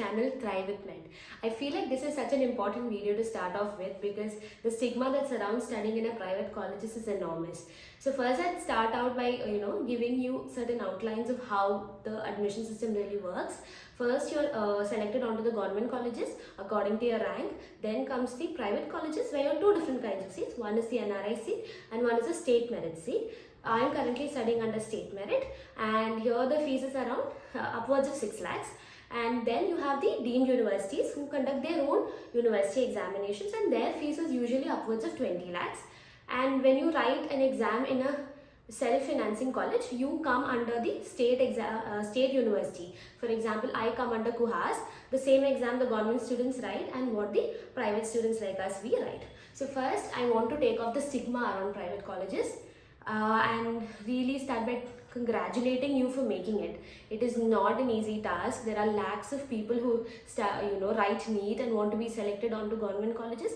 channel Thrive with Med. I feel like this is such an important video to start off with because the stigma that surrounds studying in a private colleges is enormous. So first I'd start out by giving you certain outlines of how the admission system really works. First you're selected onto the government colleges according to your rank. Then comes the private colleges where you have two different kinds of seats. One is the NRI seat and one is a state merit seat. I am currently studying under state merit, and here the fees is around upwards of 6 lakhs. And then you have the deemed universities who conduct their own university examinations, and their fees is usually upwards of 20 lakhs. And when you write an exam in a self-financing college, you come under the state university. For example, I come under Kuhas. The same exam the government students write and what the private students like us we write. So first I want to take off the stigma around private colleges and really start by congratulating you for making it. It is not an easy task. There are lakhs of people who write NEET and want to be selected onto government colleges,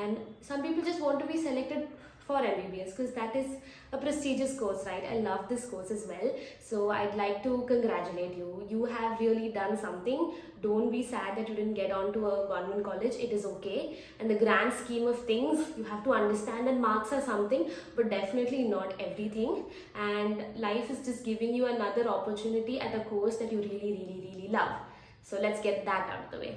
and some people just want to be selected for MBBS because that is a prestigious course, right? I love this course as well. So I'd like to congratulate you. You have really done something. Don't be sad that you didn't get onto a government college. It is okay. And the grand scheme of things, you have to understand that marks are something, but definitely not everything. And life is just giving you another opportunity at a course that you really love. So let's get that out of the way.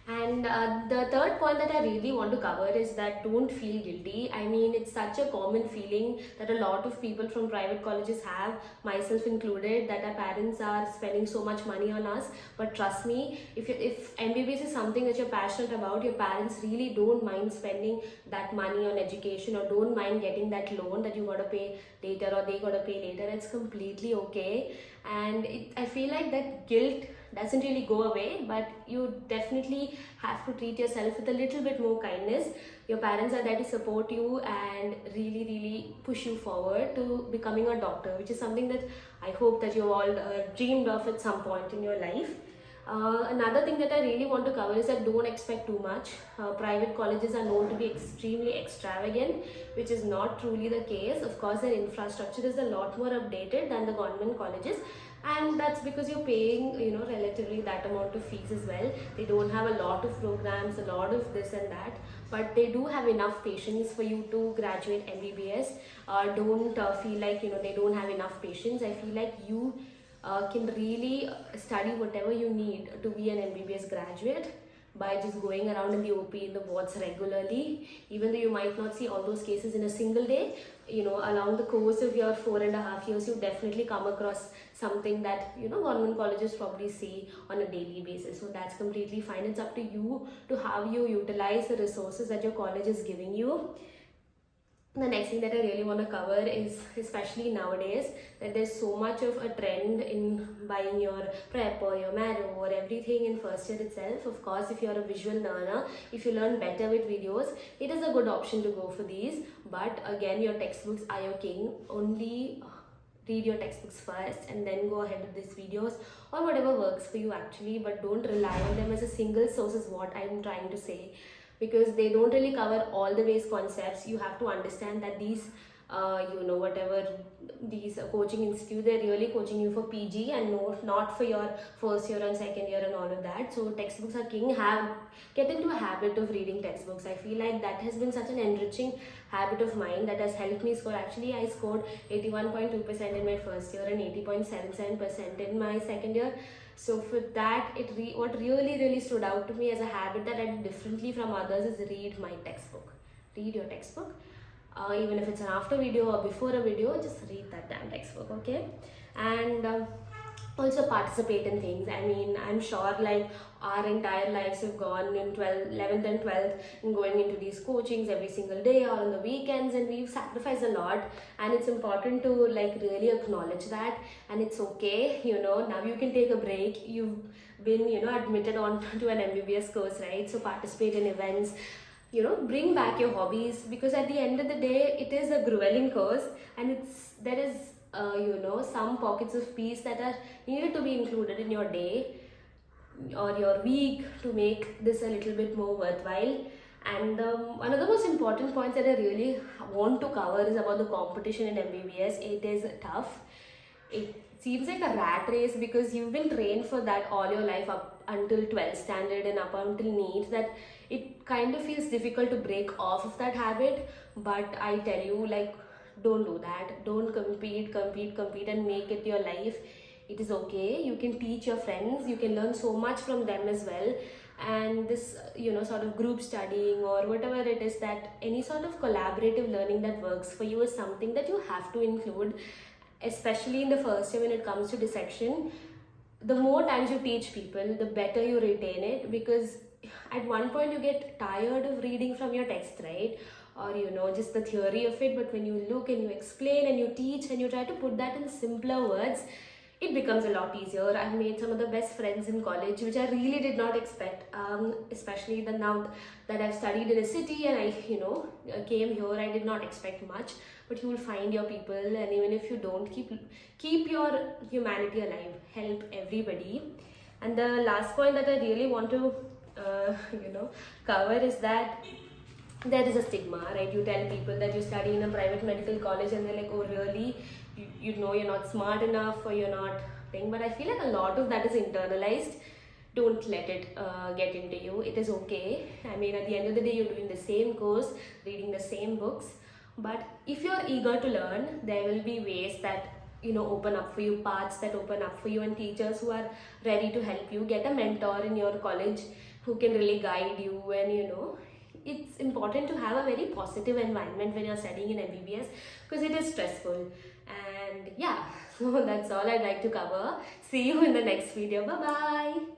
And the third point that I really want to cover is that don't feel guilty. I mean, it's such a common feeling that a lot of people from private colleges have, myself included, that our parents are spending so much money on us. But trust me, if MBBS is something that you're passionate about, your parents really don't mind spending that money on education or don't mind getting that loan that you got to pay later or they got to pay later. It's completely okay. And I feel like that guilt doesn't really go away, but you definitely have to treat yourself with a little bit more kindness. Your parents are there to support you and really push you forward to becoming a doctor, which is something that I hope that you all dreamed of at some point in your life. Another thing that I really want to cover is that don't expect too much. Private colleges are known to be extremely extravagant, which is not truly the case. Of course, their infrastructure is a lot more updated than the government colleges, and that's because you're paying relatively that amount of fees as well. They don't have a lot of programs, a lot of this and that, but they do have enough patience for you to graduate MBBS. Don't feel like they don't have enough patience. I feel like you can really study whatever you need to be an MBBS graduate by just going around in the OP, in the wards regularly. Even though you might not see all those cases in a single day, along the course of your 4.5 years, you definitely come across something that government colleges probably see on a daily basis. So that's completely fine. It's up to you to how you utilize the resources that your college is giving you. The next thing that I really want to cover is, especially nowadays, that there's so much of a trend in buying your prep or your marrow or everything in first year itself. Of course, if you're a visual learner, if you learn better with videos, it is a good option to go for these. But again, your textbooks are your king. Only read your textbooks first and then go ahead with these videos or whatever works for you actually, but don't rely on them as a single source is what I'm trying to say, because they don't really cover all the base concepts. You have to understand that these whatever these coaching institute, they're really coaching you for PG and not for your first year and second year and all of that. So textbooks are king. Get into a habit of reading textbooks. I feel like that has been such an enriching habit of mine that has helped me score. Actually, I scored 81.2% in my first year and 80.77% in my second year. So for that, what really stood out to me as a habit that I did differently from others is read my textbook. Read your textbook. Even if it's an after video or before a video, just read that damn textbook, okay? And also participate in things. I mean, I'm sure like our entire lives have gone in 11th and 12th and going into these coachings every single day or on the weekends, and we've sacrificed a lot, and it's important to like really acknowledge that. And it's okay, now you can take a break. You've been admitted on to an MBBS course, right? So participate in events, bring back your hobbies, because at the end of the day, it is a grueling course, and there is some pockets of peace that are needed to be included in your day or your week to make this a little bit more worthwhile. And one of the most important points that I really want to cover is about the competition in MBBS. It is tough. It seems like a rat race because you've been trained for that all your life up until 12th standard and up until NEET that it kind of feels difficult to break off of that habit. But I tell you, like, don't do that. Don't compete and make it your life. It is okay. You can teach your friends, you can learn so much from them as well. And this, sort of group studying or whatever it is, that any sort of collaborative learning that works for you is something that you have to include, especially in the first year when it comes to dissection. The more times you teach people, the better you retain it, because at one point you get tired of reading from your text, right? Or just the theory of it. But when you look and you explain and you teach and you try to put that in simpler words, it becomes a lot easier. I've made some of the best friends in college, which I really did not expect. Especially the now that I've studied in a city and I, came here, I did not expect much. But you will find your people, and even if you don't, keep your humanity alive. Help everybody. And the last point that I really want to, cover is that there is a stigma, right? You tell people that you study in a private medical college and they're like, oh really, you know you're not smart enough or you're not thing. But I feel like a lot of that is internalized. Don't let it get into you. It is okay. I mean, at the end of the day, you're doing the same course, reading the same books. But if you're eager to learn, there will be ways that open up for you, paths that open up for you, and teachers who are ready to help you. Get a mentor in your college who can really guide you. And it's important to have a very positive environment when you're studying in MBBS, because it is stressful. And yeah, so that's all I'd like to cover. See you in the next video. Bye bye.